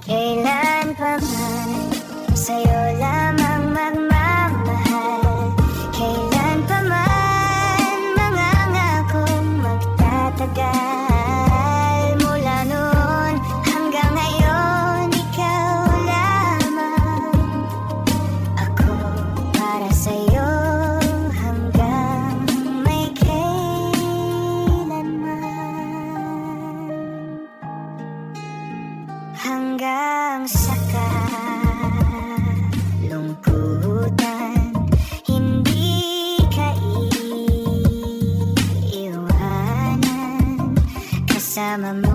Kailan pa man sa'yo lamang magmamahal. Kailan pa man mangangakong magtatagal. Mula noon hanggang ngayon, ikaw lamang. Ako para sa'yo hanggang may kailanman. Hanggang sa kalungkutan, hindi ka iiwanan. Kasama mo